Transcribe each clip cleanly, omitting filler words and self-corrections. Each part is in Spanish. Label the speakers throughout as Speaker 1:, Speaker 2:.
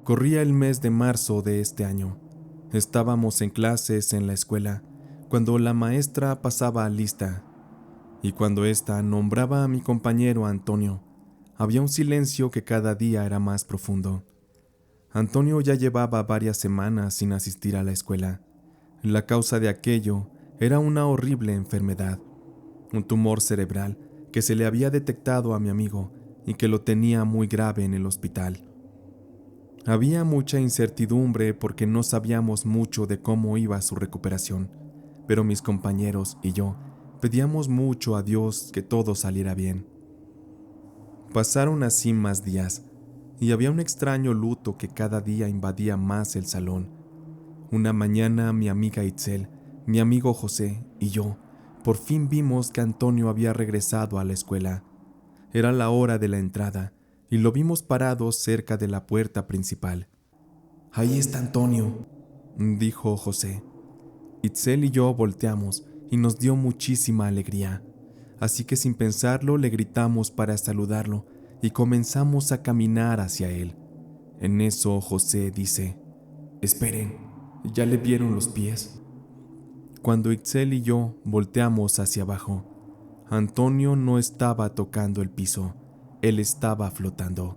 Speaker 1: Corría el mes de marzo de este año. Estábamos en clases en la escuela, cuando la maestra pasaba lista, y cuando ésta nombraba a mi compañero Antonio, había un silencio que cada día era más profundo. Antonio ya llevaba varias semanas sin asistir a la escuela. La causa de aquello era una horrible enfermedad, un tumor cerebral que se le había detectado a mi amigo y que lo tenía muy grave en el hospital. Había mucha incertidumbre porque no sabíamos mucho de cómo iba su recuperación, pero mis compañeros y yo pedíamos mucho a Dios que todo saliera bien. Pasaron así más días, y había un extraño luto que cada día invadía más el salón. Una mañana mi amiga Itzel, mi amigo José y yo por fin vimos que Antonio había regresado a la escuela. Era la hora de la entrada, y lo vimos parado cerca de la puerta principal. «Ahí está Antonio», dijo José. Itzel y yo volteamos y nos dio muchísima alegría, así que sin pensarlo le gritamos para saludarlo y comenzamos a caminar hacia él. En eso José dice: «Esperen, ¿ya le vieron los pies?». Cuando Itzel y yo volteamos hacia abajo, Antonio no estaba tocando el piso, él estaba flotando.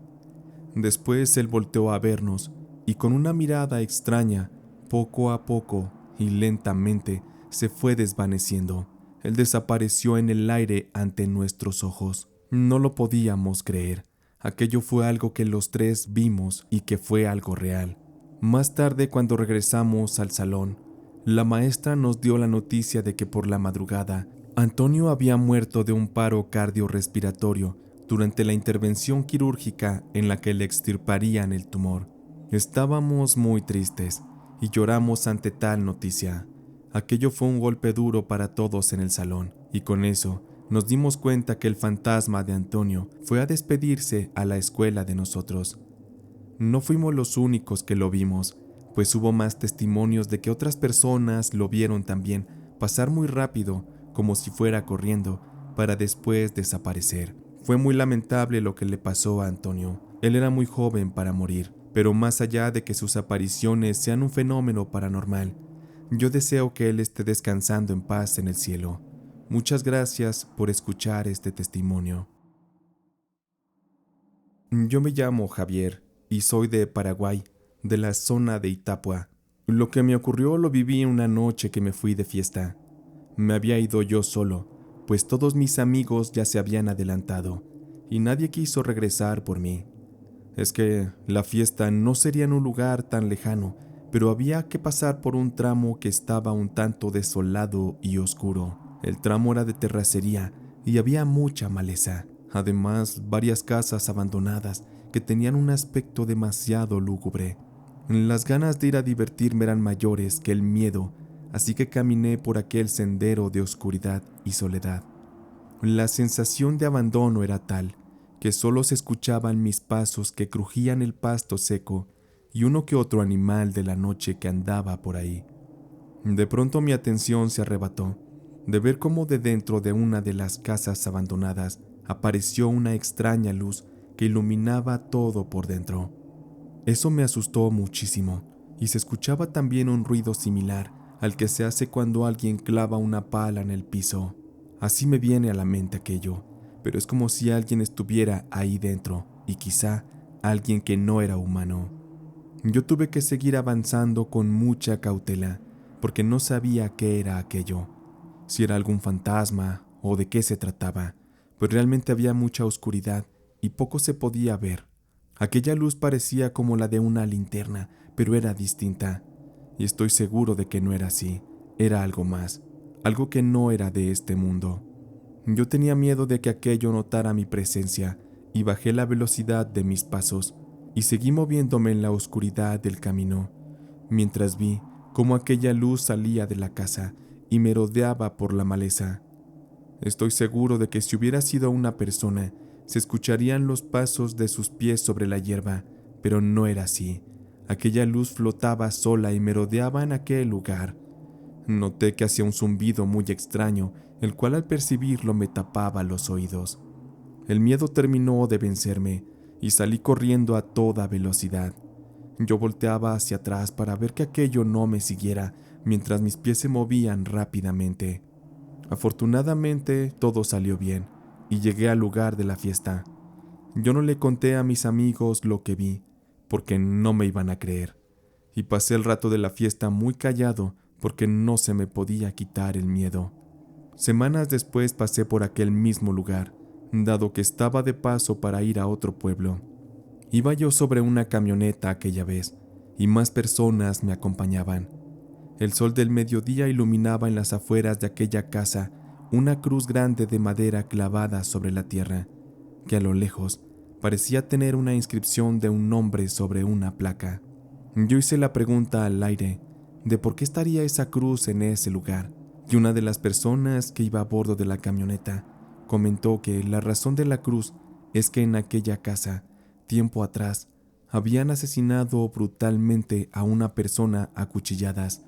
Speaker 1: Después él volteó a vernos y con una mirada extraña, poco a poco y lentamente se fue desvaneciendo. Él desapareció en el aire ante nuestros ojos. No lo podíamos creer. Aquello fue algo que los tres vimos y que fue algo real. Más tarde, cuando regresamos al salón, la maestra nos dio la noticia de que por la madrugada Antonio había muerto de un paro cardiorrespiratorio durante la intervención quirúrgica en la que le extirparían el tumor. Estábamos muy tristes y lloramos ante tal noticia. Aquello fue un golpe duro para todos en el salón, y con eso nos dimos cuenta que el fantasma de Antonio fue a despedirse a la escuela de nosotros. No fuimos los únicos que lo vimos, pues hubo más testimonios de que otras personas lo vieron también pasar muy rápido, como si fuera corriendo, para después desaparecer. Fue muy lamentable lo que le pasó a Antonio. Él era muy joven para morir, pero más allá de que sus apariciones sean un fenómeno paranormal, yo deseo que él esté descansando en paz en el cielo. Muchas gracias por escuchar este testimonio. Yo me llamo Javier y soy de Paraguay, de la zona de Itapua. Lo que me ocurrió lo viví una noche que me fui de fiesta. Me había ido yo solo, pues todos mis amigos ya se habían adelantado y nadie quiso regresar por mí. Es que la fiesta no sería en un lugar tan lejano, pero había que pasar por un tramo que estaba un tanto desolado y oscuro. El tramo era de terracería y había mucha maleza. Además, varias casas abandonadas que tenían un aspecto demasiado lúgubre. Las ganas de ir a divertirme eran mayores que el miedo, así que caminé por aquel sendero de oscuridad y soledad. La sensación de abandono era tal que solo se escuchaban mis pasos que crujían el pasto seco y uno que otro animal de la noche que andaba por ahí. De pronto mi atención se arrebató de ver cómo de dentro de una de las casas abandonadas apareció una extraña luz que iluminaba todo por dentro. Eso me asustó muchísimo, y se escuchaba también un ruido similar al que se hace cuando alguien clava una pala en el piso. Así me viene a la mente aquello, pero es como si alguien estuviera ahí dentro, y quizá alguien que no era humano. Yo tuve que seguir avanzando con mucha cautela, porque no sabía qué era aquello, si era algún fantasma o de qué se trataba, pues realmente había mucha oscuridad y poco se podía ver. Aquella luz parecía como la de una linterna, pero era distinta, y estoy seguro de que no era así, era algo más, algo que no era de este mundo. Yo tenía miedo de que aquello notara mi presencia, y bajé la velocidad de mis pasos, y seguí moviéndome en la oscuridad del camino, mientras vi cómo aquella luz salía de la casa y me rodeaba por la maleza. Estoy seguro de que si hubiera sido una persona, se escucharían los pasos de sus pies sobre la hierba, pero no era así. Aquella luz flotaba sola y me rodeaba en aquel lugar. Noté que hacía un zumbido muy extraño, el cual al percibirlo me tapaba los oídos. El miedo terminó de vencerme y salí corriendo a toda velocidad. Yo volteaba hacia atrás para ver que aquello no me siguiera mientras mis pies se movían rápidamente. Afortunadamente todo salió bien y llegué al lugar de la fiesta. Yo no le conté a mis amigos lo que vi, porque no me iban a creer, y pasé el rato de la fiesta muy callado porque no se me podía quitar el miedo. Semanas después pasé por aquel mismo lugar, dado que estaba de paso para ir a otro pueblo. Iba yo sobre una camioneta aquella vez, y más personas me acompañaban. El sol del mediodía iluminaba en las afueras de aquella casa una cruz grande de madera clavada sobre la tierra, que a lo lejos parecía tener una inscripción de un nombre sobre una placa. Yo hice la pregunta al aire de por qué estaría esa cruz en ese lugar, y una de las personas que iba a bordo de la camioneta comentó que la razón de la cruz es que en aquella casa, tiempo atrás, habían asesinado brutalmente a una persona a cuchilladas.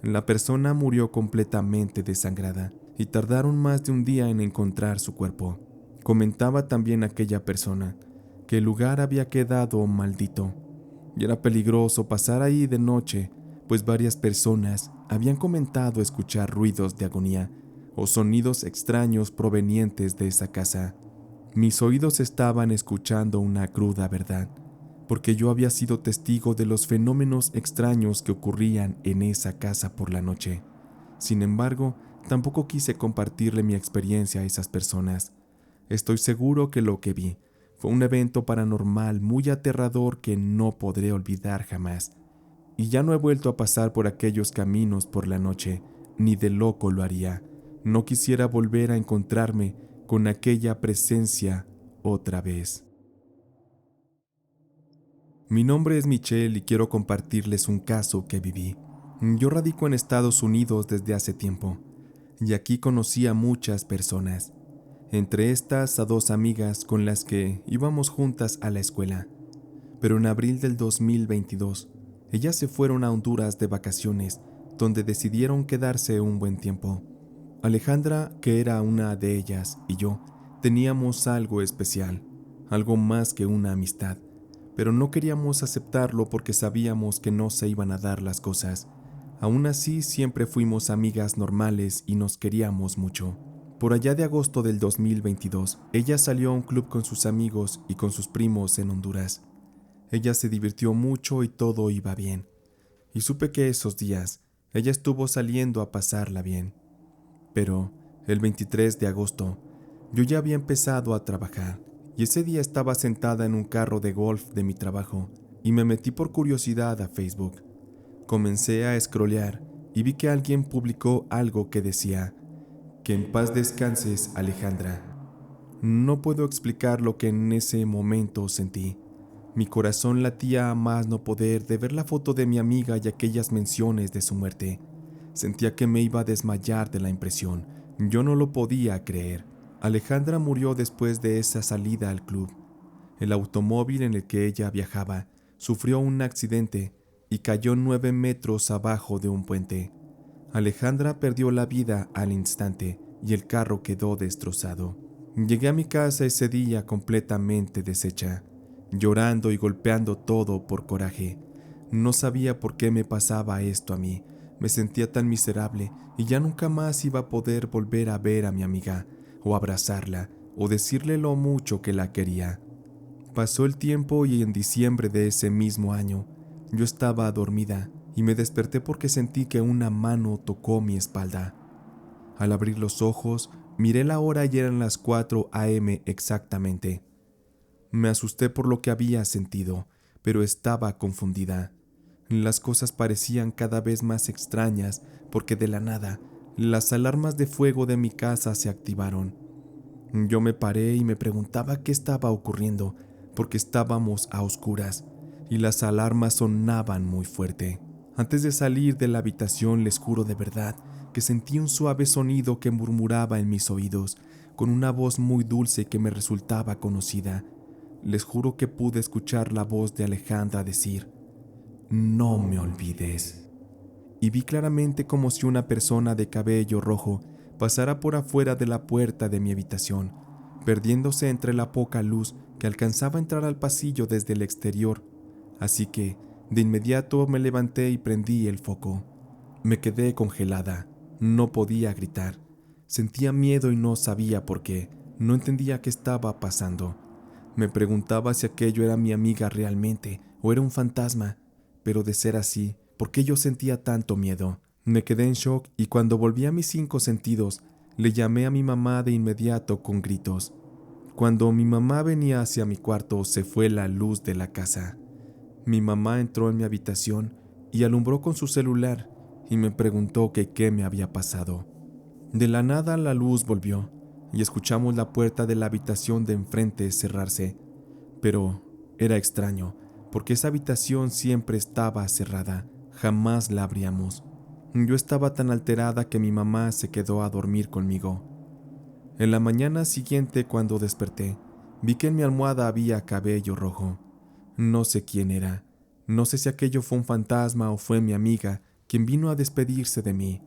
Speaker 1: La persona murió completamente desangrada y tardaron más de un día en encontrar su cuerpo. Comentaba también aquella persona que el lugar había quedado maldito y era peligroso pasar ahí de noche, pues varias personas habían comentado escuchar ruidos de agonía o sonidos extraños provenientes de esa casa. Mis oídos estaban escuchando una cruda verdad, porque yo había sido testigo de los fenómenos extraños que ocurrían en esa casa por la noche. Sin embargo, tampoco quise compartirle mi experiencia a esas personas. Estoy seguro que lo que vi fue un evento paranormal muy aterrador que no podré olvidar jamás. Y ya no he vuelto a pasar por aquellos caminos por la noche, ni de loco lo haría. No quisiera volver a encontrarme con aquella presencia otra vez. Mi nombre es Michelle y quiero compartirles un caso que viví. Yo radico en Estados Unidos desde hace tiempo, y aquí conocí a muchas personas. Entre estas a dos amigas con las que íbamos juntas a la escuela. Pero en abril del 2022, ellas se fueron a Honduras de vacaciones, donde decidieron quedarse un buen tiempo. Alejandra, que era una de ellas, y yo, teníamos algo especial, algo más que una amistad, pero no queríamos aceptarlo porque sabíamos que no se iban a dar las cosas. Aún así, siempre fuimos amigas normales y nos queríamos mucho. Por allá de agosto del 2022, ella salió a un club con sus amigos y con sus primos en Honduras. Ella se divirtió mucho y todo iba bien. Y supe que esos días ella estuvo saliendo a pasarla bien. Pero el 23 de agosto yo ya había empezado a trabajar y ese día estaba sentada en un carro de golf de mi trabajo y me metí por curiosidad a Facebook. Comencé a scrollear y vi que alguien publicó algo que decía: "Que en paz descanses, Alejandra". No puedo explicar lo que en ese momento sentí. Mi corazón latía a más no poder de ver la foto de mi amiga y aquellas menciones de su muerte. Sentía que me iba a desmayar de la impresión. Yo no lo podía creer. Alejandra murió después de esa salida al club. El automóvil en el que ella viajaba sufrió un accidente y cayó 9 metros abajo de un puente. Alejandra perdió la vida al instante y el carro quedó destrozado. Llegué a mi casa ese día completamente deshecha, llorando y golpeando todo por coraje. No sabía por qué me pasaba esto a mí. Me sentía tan miserable y ya nunca más iba a poder volver a ver a mi amiga, o abrazarla, o decirle lo mucho que la quería. Pasó el tiempo y en diciembre de ese mismo año, yo estaba dormida y me desperté porque sentí que una mano tocó mi espalda. Al abrir los ojos, miré la hora y eran las 4 a.m. exactamente. Me asusté por lo que había sentido, pero estaba confundida. Las cosas parecían cada vez más extrañas porque de la nada, las alarmas de fuego de mi casa se activaron. Yo me paré y me preguntaba qué estaba ocurriendo, porque estábamos a oscuras y las alarmas sonaban muy fuerte. Antes de salir de la habitación, les juro de verdad que sentí un suave sonido que murmuraba en mis oídos, con una voz muy dulce que me resultaba conocida. Les juro que pude escuchar la voz de Alejandra decir: "No me olvides". Y vi claramente como si una persona de cabello rojo pasara por afuera de la puerta de mi habitación, perdiéndose entre la poca luz que alcanzaba a entrar al pasillo desde el exterior. Así que De inmediato me levanté y prendí el foco. Me quedé congelada. No podía gritar. Sentía miedo y no sabía por qué. No entendía qué estaba pasando. Me preguntaba si aquello era mi amiga realmente o era un fantasma. Pero de ser así, ¿por qué yo sentía tanto miedo? Me quedé en shock y cuando volví a mis 5 sentidos, le llamé a mi mamá de inmediato con gritos. Cuando mi mamá venía hacia mi cuarto, se fue la luz de la casa. Mi mamá entró en mi habitación y alumbró con su celular y me preguntó que qué me había pasado. De la nada la luz volvió y escuchamos la puerta de la habitación de enfrente cerrarse. Pero era extraño, porque esa habitación siempre estaba cerrada, jamás la abríamos. Yo estaba tan alterada que mi mamá se quedó a dormir conmigo. En la mañana siguiente, cuando desperté, vi que en mi almohada había cabello rojo. No sé quién era. No sé si aquello fue un fantasma o fue mi amiga quien vino a despedirse de mí.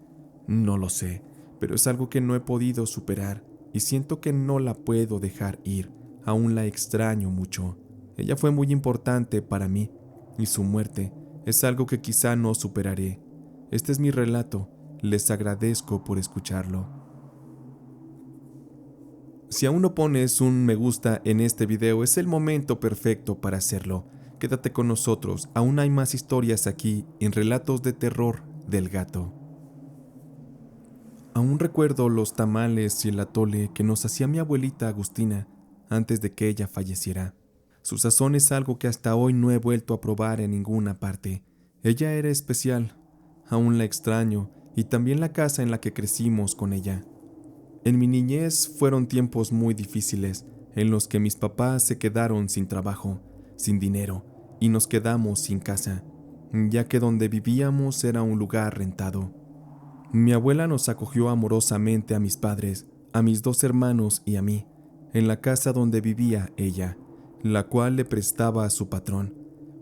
Speaker 1: No lo sé, pero es algo que no he podido superar y siento que no la puedo dejar ir. Aún la extraño mucho. Ella fue muy importante para mí y su muerte es algo que quizá no superaré. Este es mi relato. Les agradezco por escucharlo. Si aún no pones un me gusta en este video, es el momento perfecto para hacerlo. Quédate con nosotros, aún hay más historias aquí en Relatos de Terror del Gato. Aún recuerdo los tamales y el atole que nos hacía mi abuelita Agustina antes de que ella falleciera. Su sazón es algo que hasta hoy no he vuelto a probar en ninguna parte. Ella era especial, aún la extraño, y también la casa en la que crecimos con ella. En mi niñez fueron tiempos muy difíciles, en los que mis papás se quedaron sin trabajo, sin dinero, y nos quedamos sin casa, ya que donde vivíamos era un lugar rentado. Mi abuela nos acogió amorosamente a mis padres, a mis 2 hermanos y a mí, en la casa donde vivía ella, la cual le prestaba a su patrón,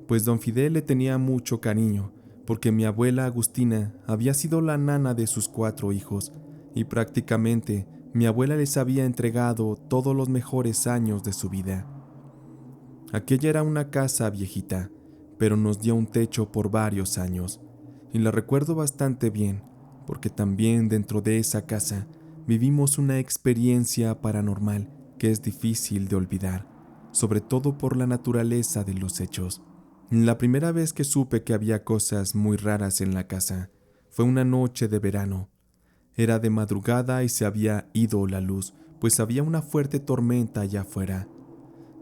Speaker 1: pues don Fidel le tenía mucho cariño, porque mi abuela Agustina había sido la nana de sus 4 hijos, y prácticamente mi abuela les había entregado todos los mejores años de su vida. Aquella era una casa viejita, pero nos dio un techo por varios años, y la recuerdo bastante bien, porque también dentro de esa casa vivimos una experiencia paranormal que es difícil de olvidar, sobre todo por la naturaleza de los hechos. La primera vez que supe que había cosas muy raras en la casa fue una noche de verano. Era de madrugada y se había ido la luz, pues había una fuerte tormenta allá afuera.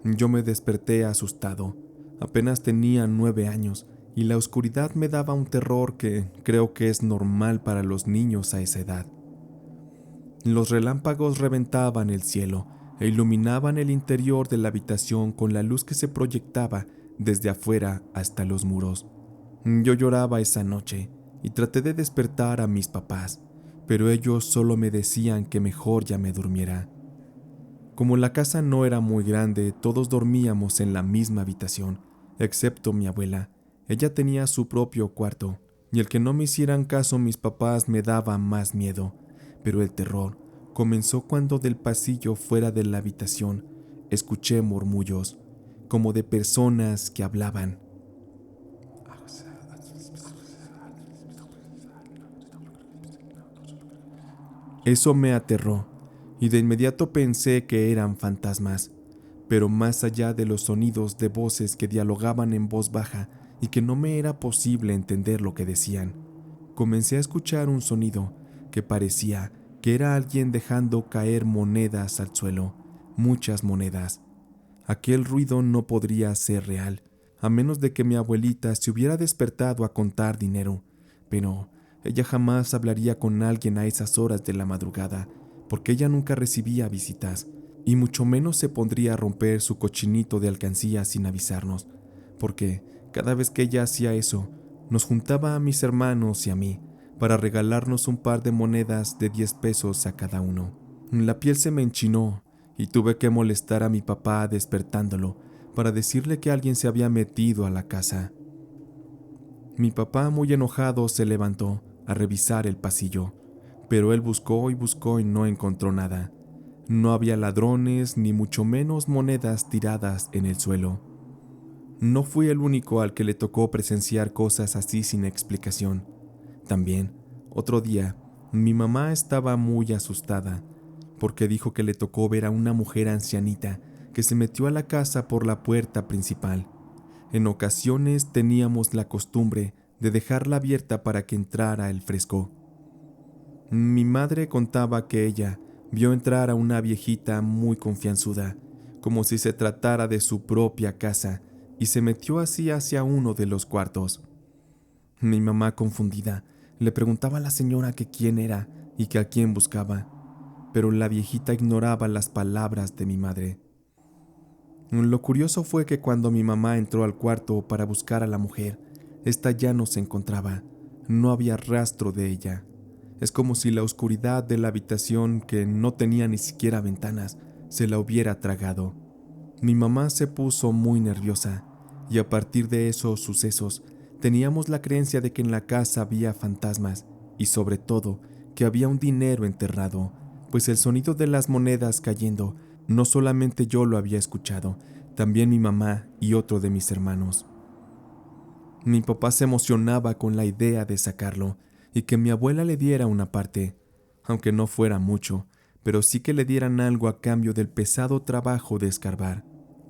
Speaker 1: Yo me desperté asustado. Apenas tenía 9 años y la oscuridad me daba un terror que creo que es normal para los niños a esa edad. Los relámpagos reventaban el cielo e iluminaban el interior de la habitación con la luz que se proyectaba desde afuera hasta los muros. Yo lloraba esa noche y traté de despertar a mis papás, pero ellos solo me decían que mejor ya me durmiera. Como la casa no era muy grande, todos dormíamos en la misma habitación, excepto mi abuela. Ella tenía su propio cuarto, y el que no me hicieran caso mis papás me daba más miedo, pero el terror comenzó cuando del pasillo fuera de la habitación escuché murmullos, como de personas que hablaban. Eso me aterró, y de inmediato pensé que eran fantasmas, pero más allá de los sonidos de voces que dialogaban en voz baja y que no me era posible entender lo que decían, comencé a escuchar un sonido que parecía que era alguien dejando caer monedas al suelo, muchas monedas. Aquel ruido no podría ser real, a menos de que mi abuelita se hubiera despertado a contar dinero, pero ella jamás hablaría con alguien a esas horas de la madrugada, porque ella nunca recibía visitas, y mucho menos se pondría a romper su cochinito de alcancía sin avisarnos, porque cada vez que ella hacía eso, nos juntaba a mis hermanos y a mí para regalarnos un par de monedas de 10 pesos a cada uno. La piel se me enchinó y tuve que molestar a mi papá despertándolo para decirle que alguien se había metido a la casa. Mi papá, muy enojado, se levantó a revisar el pasillo, pero él buscó y no encontró nada. No había ladrones ni mucho menos monedas tiradas en el suelo. No fui el único al que le tocó presenciar cosas así sin explicación. También, otro día, mi mamá estaba muy asustada, porque dijo que le tocó ver a una mujer ancianita que se metió a la casa por la puerta principal. En ocasiones teníamos la costumbre de dejarla abierta para que entrara el fresco. Mi madre contaba que ella vio entrar a una viejita muy confianzuda, como si se tratara de su propia casa, y se metió así hacia uno de los cuartos. Mi mamá, confundida, le preguntaba a la señora que quién era y que a quién buscaba, pero la viejita ignoraba las palabras de mi madre. Lo curioso fue que cuando mi mamá entró al cuarto para buscar a la mujer, ésta ya no se encontraba, no había rastro de ella. Es como si la oscuridad de la habitación, que no tenía ni siquiera ventanas, se la hubiera tragado. Mi mamá se puso muy nerviosa, y a partir de esos sucesos, teníamos la creencia de que en la casa había fantasmas, y sobre todo, que había un dinero enterrado, pues el sonido de las monedas cayendo, no solamente yo lo había escuchado, también mi mamá y otro de mis hermanos. Mi papá se emocionaba con la idea de sacarlo, y que mi abuela le diera una parte, aunque no fuera mucho, pero sí que le dieran algo a cambio del pesado trabajo de escarbar.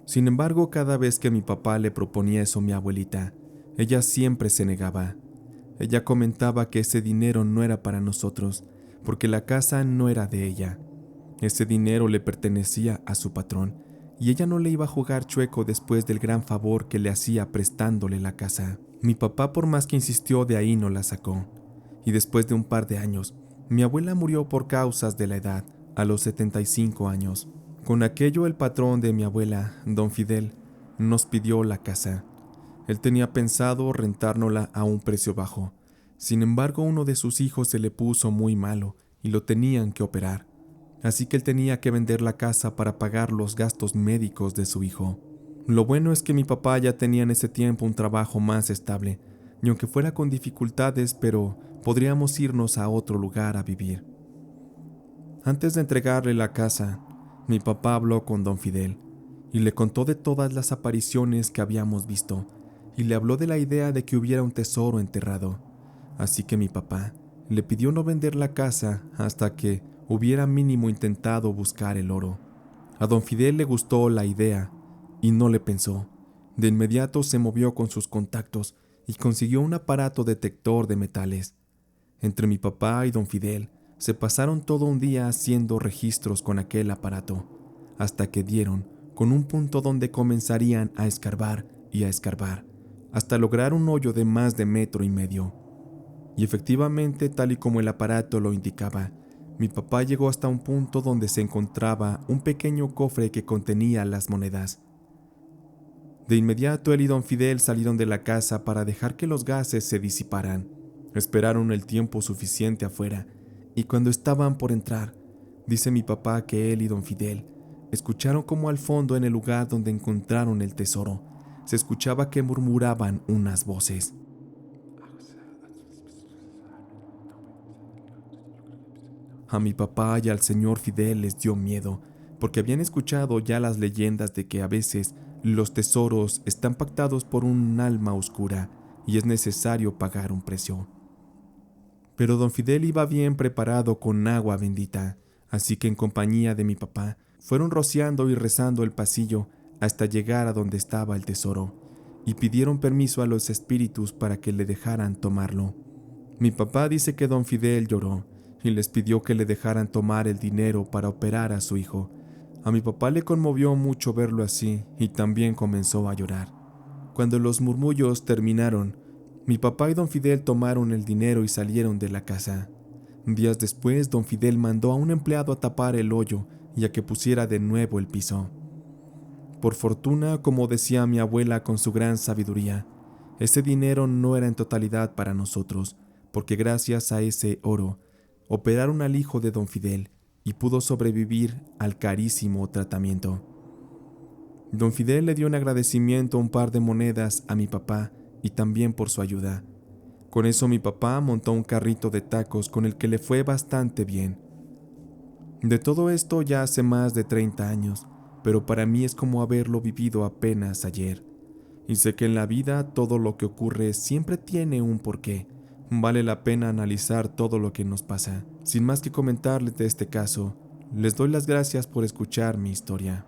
Speaker 1: Sin embargo, cada vez que mi papá le proponía eso a mi abuelita, ella siempre se negaba. Ella comentaba que ese dinero no era para nosotros, porque la casa no era de ella. Ese dinero le pertenecía a su patrón, y ella no le iba a jugar chueco después del gran favor que le hacía prestándole la casa. Mi papá, por más que insistió, de ahí no la sacó. Y después de un par de años, mi abuela murió por causas de la edad, a los 75 años. Con aquello, el patrón de mi abuela, don Fidel, nos pidió la casa. Él tenía pensado rentárnosla a un precio bajo. Sin embargo, uno de sus hijos se le puso muy malo y lo tenían que operar. Así que él tenía que vender la casa para pagar los gastos médicos de su hijo. Lo bueno es que mi papá ya tenía en ese tiempo un trabajo más estable, y aunque fuera con dificultades, pero podríamos irnos a otro lugar a vivir. Antes de entregarle la casa, mi papá habló con don Fidel y le contó de todas las apariciones que habíamos visto, y le habló de la idea de que hubiera un tesoro enterrado. Así que mi papá le pidió no vender la casa hasta que hubiera mínimo intentado buscar el oro. A don Fidel le gustó la idea y no le pensó. De inmediato se movió con sus contactos y consiguió un aparato detector de metales. Entre mi papá y don Fidel se pasaron todo un día haciendo registros con aquel aparato, hasta que dieron con un punto donde comenzarían a escarbar y a escarbar, hasta lograr un hoyo de más de 1,5 metros. Y efectivamente, tal y como el aparato lo indicaba, mi papá llegó hasta un punto donde se encontraba un pequeño cofre que contenía las monedas. De inmediato él y don Fidel salieron de la casa para dejar que los gases se disiparan. Esperaron el tiempo suficiente afuera, y cuando estaban por entrar, dice mi papá que él y don Fidel escucharon como al fondo, en el lugar donde encontraron el tesoro, se escuchaba que murmuraban unas voces. A mi papá y al señor Fidel les dio miedo, porque habían escuchado ya las leyendas de que a veces los tesoros están pactados por un alma oscura y es necesario pagar un precio. Pero don Fidel iba bien preparado con agua bendita, así que en compañía de mi papá fueron rociando y rezando el pasillo hasta llegar a donde estaba el tesoro, y pidieron permiso a los espíritus para que le dejaran tomarlo. Mi papá dice que don Fidel lloró y les pidió que le dejaran tomar el dinero para operar a su hijo. A mi papá le conmovió mucho verlo así y también comenzó a llorar. Cuando los murmullos terminaron, mi papá y don Fidel tomaron el dinero y salieron de la casa. Días después, don Fidel mandó a un empleado a tapar el hoyo y a que pusiera de nuevo el piso. Por fortuna, como decía mi abuela con su gran sabiduría, ese dinero no era en totalidad para nosotros, porque gracias a ese oro, operaron al hijo de don Fidel y pudo sobrevivir al carísimo tratamiento. Don Fidel le dio en agradecimiento un par de monedas a mi papá y también por su ayuda. Con eso mi papá montó un carrito de tacos con el que le fue bastante bien. De todo esto ya hace más de 30 años, pero para mí es como haberlo vivido apenas ayer. y sé que en la vida todo lo que ocurre siempre tiene un porqué. Vale la pena analizar todo lo que nos pasa. Sin más que comentarles de este caso, les doy las gracias por escuchar mi historia.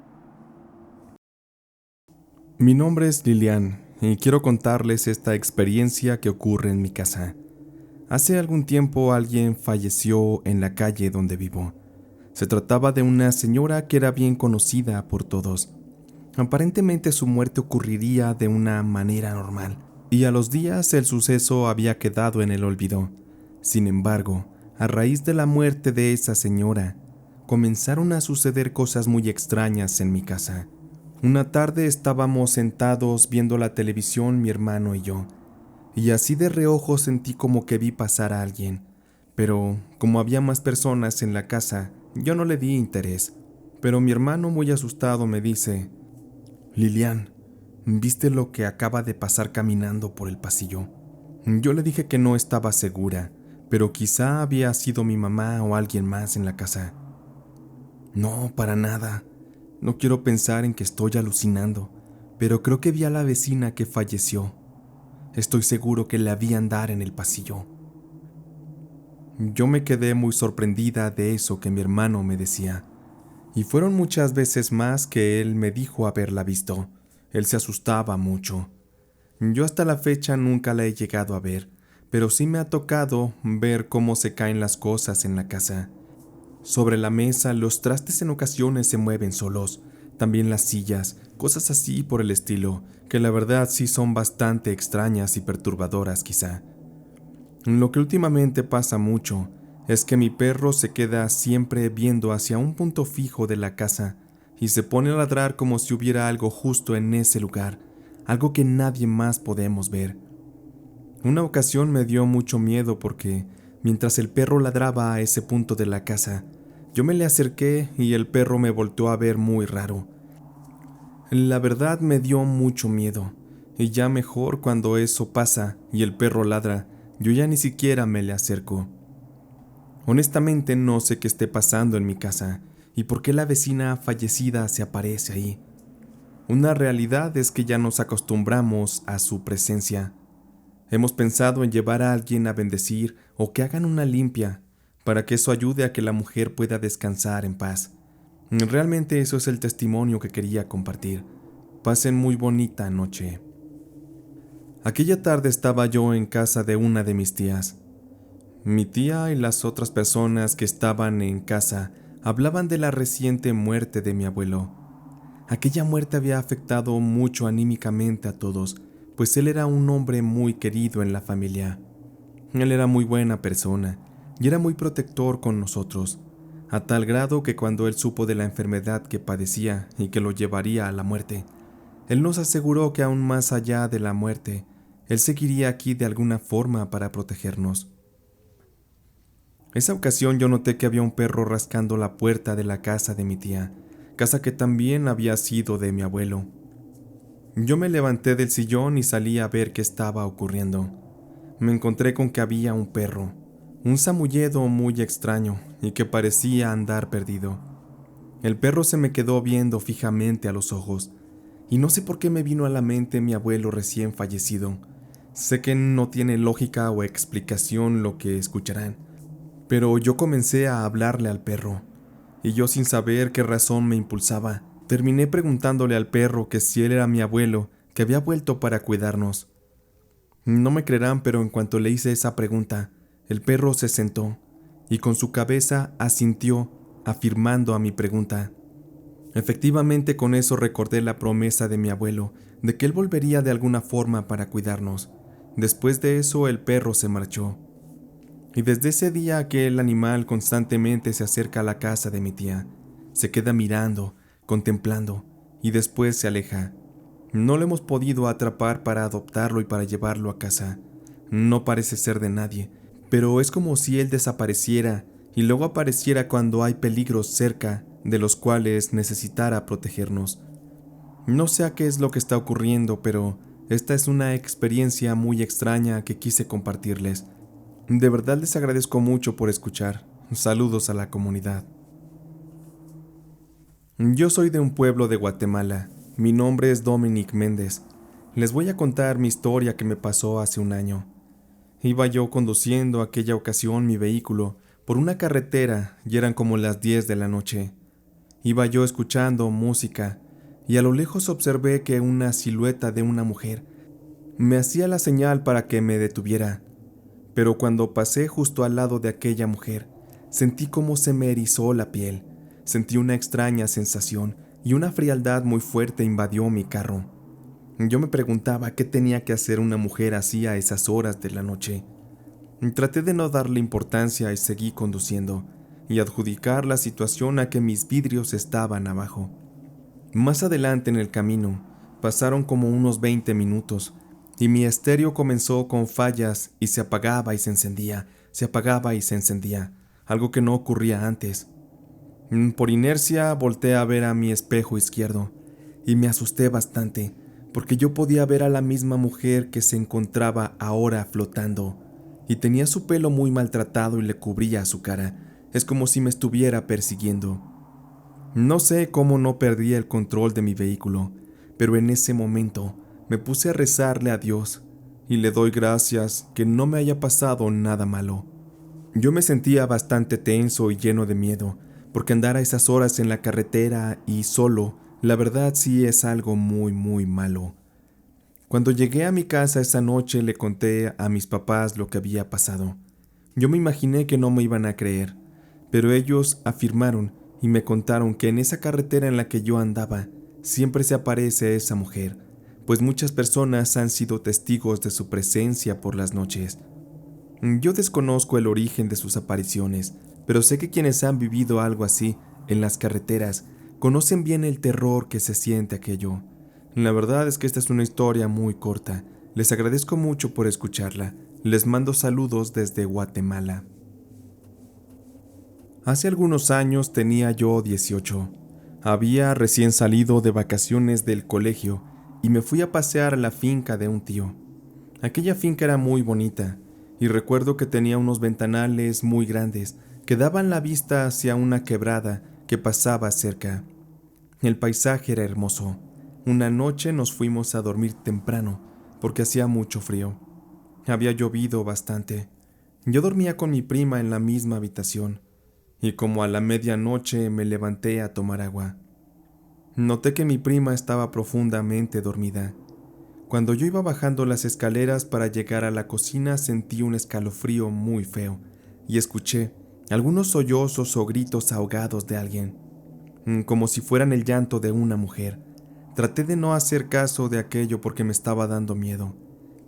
Speaker 1: Mi nombre es Lilian y quiero contarles esta experiencia que ocurre en mi casa. Hace algún tiempo alguien falleció en la calle donde vivo. Se trataba de una señora que era bien conocida por todos. Aparentemente su muerte ocurriría de una manera normal, y a los días el suceso había quedado en el olvido. Sin embargo, a raíz de la muerte de esa señora, comenzaron a suceder cosas muy extrañas en mi casa. Una tarde estábamos sentados viendo la televisión mi hermano y yo, y así de reojo sentí como que vi pasar a alguien, pero como había más personas en la casa, yo no le di interés. Pero mi hermano, muy asustado, me dice: Lilian, ¿viste lo que acaba de pasar caminando por el pasillo? Yo le dije que no estaba segura, pero quizá había sido mi mamá o alguien más en la casa. No, para nada. No quiero pensar en que estoy alucinando, pero creo que vi a la vecina que falleció. Estoy seguro que la vi andar en el pasillo. Yo me quedé muy sorprendida de eso que mi hermano me decía. Y fueron muchas veces más que él me dijo haberla visto. Él se asustaba mucho. Yo hasta la fecha nunca la he llegado a ver, pero sí me ha tocado ver cómo se caen las cosas en la casa. Sobre la mesa, los trastes en ocasiones se mueven solos, también las sillas, cosas así por el estilo, que la verdad sí son bastante extrañas y perturbadoras quizá. Lo que últimamente pasa mucho es que mi perro se queda siempre viendo hacia un punto fijo de la casa y se pone a ladrar como si hubiera algo justo en ese lugar, algo que nadie más podemos ver. Una ocasión me dio mucho miedo porque, mientras el perro ladraba a ese punto de la casa, yo me le acerqué y el perro me volteó a ver muy raro. La verdad me dio mucho miedo, y ya mejor cuando eso pasa y el perro ladra, yo ya ni siquiera me le acerco. Honestamente no sé qué esté pasando en mi casa y por qué la vecina fallecida se aparece ahí. Una realidad es que ya nos acostumbramos a su presencia. Hemos pensado en llevar a alguien a bendecir o que hagan una limpia, para que eso ayude a que la mujer pueda descansar en paz. Realmente eso es el testimonio que quería compartir. Pasen muy bonita noche. Aquella tarde estaba yo en casa de una de mis tías. Mi tía y las otras personas que estaban en casa hablaban de la reciente muerte de mi abuelo. Aquella muerte había afectado mucho anímicamente a todos, pues él era un hombre muy querido en la familia. Él era muy buena persona y era muy protector con nosotros, a tal grado que cuando él supo de la enfermedad que padecía y que lo llevaría a la muerte, él nos aseguró que aún más allá de la muerte, él seguiría aquí de alguna forma para protegernos. Esa ocasión yo noté que había un perro rascando la puerta de la casa de mi tía, casa que también había sido de mi abuelo. Yo me levanté del sillón y salí a ver qué estaba ocurriendo. Me encontré con que había un perro, un samulledo muy extraño y que parecía andar perdido. El perro se me quedó viendo fijamente a los ojos, y no sé por qué me vino a la mente mi abuelo recién fallecido. Sé que no tiene lógica o explicación lo que escucharán, pero yo comencé a hablarle al perro, y yo sin saber qué razón me impulsaba, terminé preguntándole al perro que si él era mi abuelo, que había vuelto para cuidarnos. No me creerán, pero en cuanto le hice esa pregunta, el perro se sentó, y con su cabeza asintió, afirmando a mi pregunta. Efectivamente, con eso recordé la promesa de mi abuelo, de que él volvería de alguna forma para cuidarnos. Después de eso, el perro se marchó. Y desde ese día aquel animal constantemente se acerca a la casa de mi tía. Se queda mirando, contemplando, y después se aleja. No lo hemos podido atrapar para adoptarlo y para llevarlo a casa. No parece ser de nadie, pero es como si él desapareciera y luego apareciera cuando hay peligros cerca de los cuales necesitara protegernos. No sé a qué es lo que está ocurriendo, pero esta es una experiencia muy extraña que quise compartirles. De verdad les agradezco mucho por escuchar. Saludos a la comunidad. Yo soy de un pueblo de Guatemala. Mi nombre es Dominic Méndez. Les voy a contar mi historia que me pasó hace un año. Iba yo conduciendo aquella ocasión mi vehículo por una carretera y eran como las 10 de la noche. Iba yo escuchando música y a lo lejos observé que una silueta de una mujer me hacía la señal para que me detuviera. Pero cuando pasé justo al lado de aquella mujer, sentí como se me erizó la piel, sentí una extraña sensación y una frialdad muy fuerte invadió mi carro. Yo me preguntaba qué tenía que hacer una mujer así a esas horas de la noche. Traté de no darle importancia y seguí conduciendo, y adjudicar la situación a que mis vidrios estaban abajo. Más adelante en el camino, pasaron como unos 20 minutos, y mi estéreo comenzó con fallas y se apagaba y se encendía, se apagaba y se encendía, algo que no ocurría antes. Por inercia volteé a ver a mi espejo izquierdo, y me asusté bastante, porque yo podía ver a la misma mujer que se encontraba ahora flotando, y tenía su pelo muy maltratado y le cubría su cara. Es como si me estuviera persiguiendo. No sé cómo no perdí el control de mi vehículo, pero en ese momento me puse a rezarle a Dios, y le doy gracias que no me haya pasado nada malo. Yo me sentía bastante tenso y lleno de miedo, porque andar a esas horas en la carretera y solo, la verdad sí es algo muy, muy malo. Cuando llegué a mi casa esa noche le conté a mis papás lo que había pasado. Yo me imaginé que no me iban a creer, pero ellos afirmaron y me contaron que en esa carretera en la que yo andaba siempre se aparece esa mujer, pues muchas personas han sido testigos de su presencia por las noches. Yo desconozco el origen de sus apariciones, pero sé que quienes han vivido algo así en las carreteras conocen bien el terror que se siente aquello. La verdad es que esta es una historia muy corta. Les agradezco mucho por escucharla. Les mando saludos desde Guatemala. Hace algunos años tenía yo 18. Había recién salido de vacaciones del colegio y me fui a pasear a la finca de un tío. Aquella finca era muy bonita, y recuerdo que tenía unos ventanales muy grandes que daban la vista hacia una quebrada que pasaba cerca. El paisaje era hermoso. Una noche nos fuimos a dormir temprano, porque hacía mucho frío. Había llovido bastante. Yo dormía con mi prima en la misma habitación, y como a la medianoche me levanté a tomar agua. Noté que mi prima estaba profundamente dormida. Cuando yo iba bajando las escaleras para llegar a la cocina sentí un escalofrío muy feo y escuché algunos sollozos o gritos ahogados de alguien, como si fueran el llanto de una mujer. Traté de no hacer caso de aquello porque me estaba dando miedo,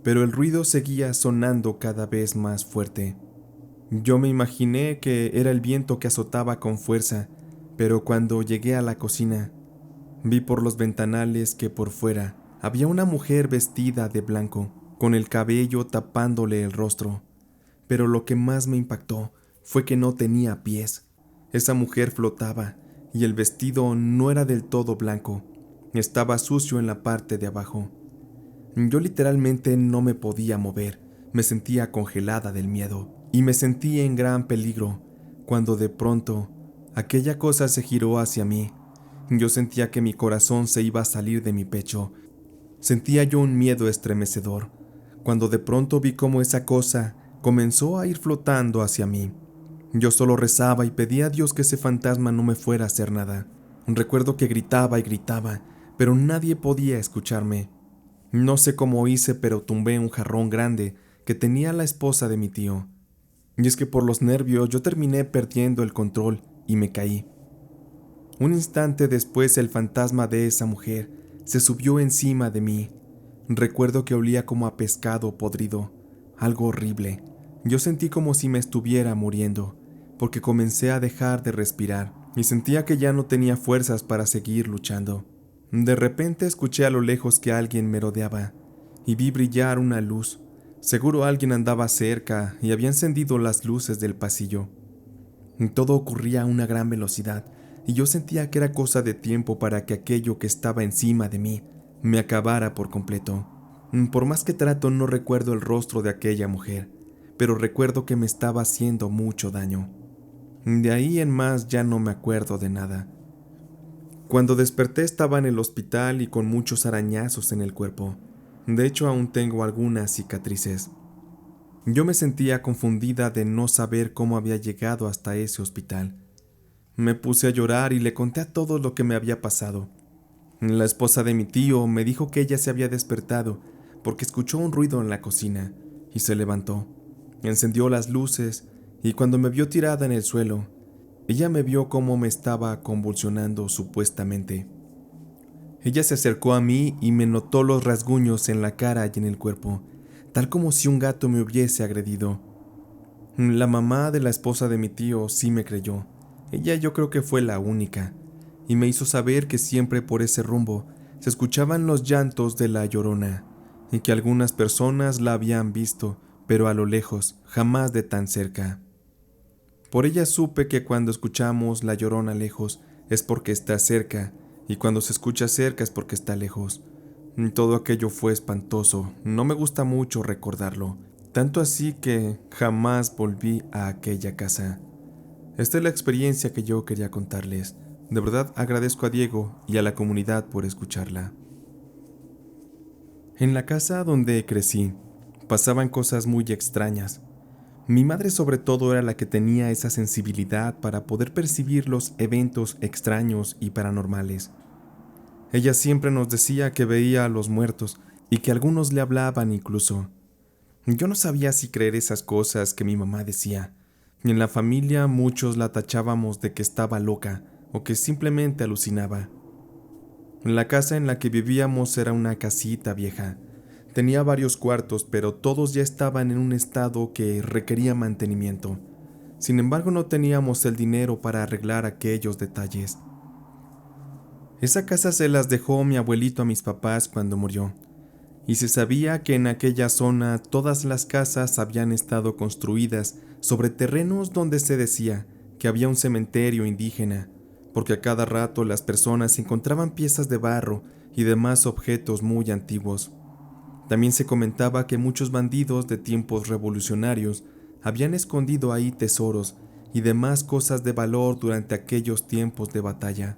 Speaker 1: pero el ruido seguía sonando cada vez más fuerte. Yo me imaginé que era el viento que azotaba con fuerza, pero cuando llegué a la cocina, vi por los ventanales que por fuera había una mujer vestida de blanco, con el cabello tapándole el rostro. Pero lo que más me impactó fue que no tenía pies. Esa mujer flotaba, y el vestido no era del todo blanco, estaba sucio en la parte de abajo. Yo literalmente no me podía mover, me sentía congelada del miedo, y me sentí en gran peligro, cuando de pronto aquella cosa se giró hacia mí. Yo sentía que mi corazón se iba a salir de mi pecho. Sentía yo un miedo estremecedor, cuando de pronto vi cómo esa cosa comenzó a ir flotando hacia mí. Yo solo rezaba y pedía a Dios que ese fantasma no me fuera a hacer nada. Recuerdo que gritaba y gritaba, pero nadie podía escucharme. No sé cómo hice, pero tumbé un jarrón grande que tenía la esposa de mi tío. Y es que por los nervios yo terminé perdiendo el control y me caí. Un instante después el fantasma de esa mujer se subió encima de mí. Recuerdo que olía como a pescado podrido, algo horrible. Yo sentí como si me estuviera muriendo, porque comencé a dejar de respirar y sentía que ya no tenía fuerzas para seguir luchando. De repente escuché a lo lejos que alguien merodeaba y vi brillar una luz. Seguro alguien andaba cerca y había encendido las luces del pasillo. Todo ocurría a una gran velocidad, y yo sentía que era cosa de tiempo para que aquello que estaba encima de mí me acabara por completo. Por más que trato no recuerdo el rostro de aquella mujer, pero recuerdo que me estaba haciendo mucho daño. De ahí en más ya no me acuerdo de nada. Cuando desperté estaba en el hospital y con muchos arañazos en el cuerpo. De hecho, aún tengo algunas cicatrices. Yo me sentía confundida de no saber cómo había llegado hasta ese hospital. Me puse a llorar y le conté a todos lo que me había pasado. La esposa de mi tío me dijo que ella se había despertado porque escuchó un ruido en la cocina y se levantó. Encendió las luces y cuando me vio tirada en el suelo, ella me vio cómo me estaba convulsionando supuestamente. Ella se acercó a mí y me notó los rasguños en la cara y en el cuerpo, tal como si un gato me hubiese agredido. La mamá de la esposa de mi tío sí me creyó. Ella yo creo que fue la única, y me hizo saber que siempre por ese rumbo se escuchaban los llantos de la Llorona, y que algunas personas la habían visto, pero a lo lejos, jamás de tan cerca. Por ella supe que cuando escuchamos la Llorona lejos es porque está cerca, y cuando se escucha cerca es porque está lejos. Todo aquello fue espantoso, no me gusta mucho recordarlo, tanto así que jamás volví a aquella casa. Esta es la experiencia que yo quería contarles. De verdad agradezco a Diego y a la comunidad por escucharla. En la casa donde crecí, pasaban cosas muy extrañas. Mi madre sobre todo era la que tenía esa sensibilidad para poder percibir los eventos extraños y paranormales. Ella siempre nos decía que veía a los muertos y que algunos le hablaban incluso. Yo no sabía si creer esas cosas que mi mamá decía, y en la familia muchos la tachábamos de que estaba loca o que simplemente alucinaba. La casa en la que vivíamos era una casita vieja. Tenía varios cuartos, pero todos ya estaban en un estado que requería mantenimiento. Sin embargo, no teníamos el dinero para arreglar aquellos detalles. Esa casa se las dejó mi abuelito a mis papás cuando murió, y se sabía que en aquella zona todas las casas habían estado construidas sobre terrenos donde se decía que había un cementerio indígena, porque a cada rato las personas encontraban piezas de barro y demás objetos muy antiguos. También se comentaba que muchos bandidos de tiempos revolucionarios habían escondido ahí tesoros y demás cosas de valor durante aquellos tiempos de batalla.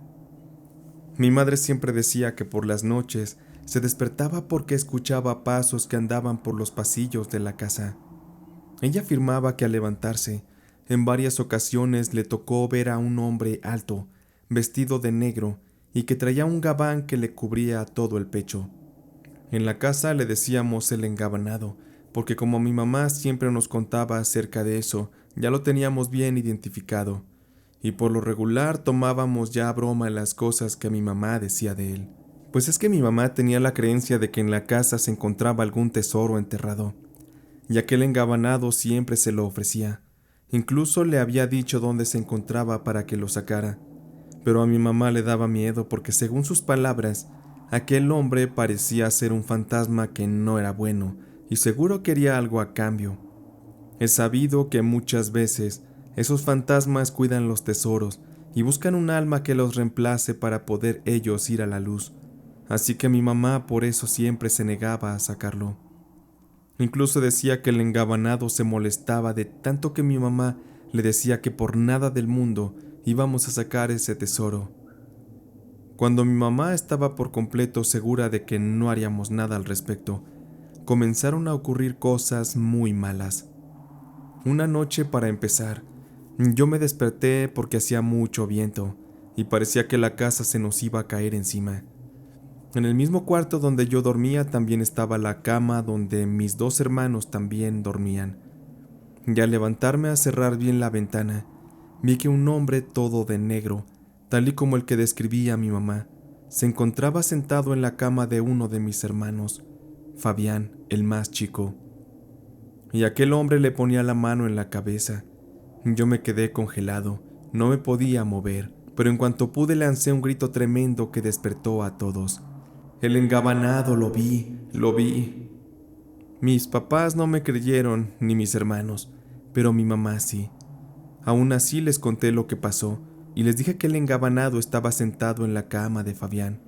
Speaker 1: Mi madre siempre decía que por las noches se despertaba porque escuchaba pasos que andaban por los pasillos de la casa. Ella afirmaba que al levantarse, en varias ocasiones le tocó ver a un hombre alto, vestido de negro, y que traía un gabán que le cubría todo el pecho. En la casa le decíamos el engabanado, porque como mi mamá siempre nos contaba acerca de eso, ya lo teníamos bien identificado, y por lo regular tomábamos ya a broma las cosas que mi mamá decía de él. Pues es que mi mamá tenía la creencia de que en la casa se encontraba algún tesoro enterrado, y aquel engabanado siempre se lo ofrecía. Incluso le había dicho dónde se encontraba para que lo sacara, pero a mi mamá le daba miedo porque según sus palabras, aquel hombre parecía ser un fantasma que no era bueno y seguro quería algo a cambio. Es sabido que muchas veces esos fantasmas cuidan los tesoros y buscan un alma que los reemplace para poder ellos ir a la luz, así que mi mamá por eso siempre se negaba a sacarlo. Incluso decía que el engabanado se molestaba de tanto que mi mamá le decía que por nada del mundo íbamos a sacar ese tesoro. Cuando mi mamá estaba por completo segura de que no haríamos nada al respecto, comenzaron a ocurrir cosas muy malas. Una noche, para empezar, yo me desperté porque hacía mucho viento y parecía que la casa se nos iba a caer encima. En el mismo cuarto donde yo dormía también estaba la cama donde mis dos hermanos también dormían. Y al levantarme a cerrar bien la ventana, vi que un hombre todo de negro, tal y como el que describía mi mamá, se encontraba sentado en la cama de uno de mis hermanos, Fabián, el más chico. Y aquel hombre le ponía la mano en la cabeza. Yo me quedé congelado, no me podía mover, pero en cuanto pude lancé un grito tremendo que despertó a todos. El engabanado, lo vi, lo vi. Mis papás no me creyeron, ni mis hermanos, pero mi mamá sí. Aún así les conté lo que pasó y les dije que el engabanado estaba sentado en la cama de Fabián.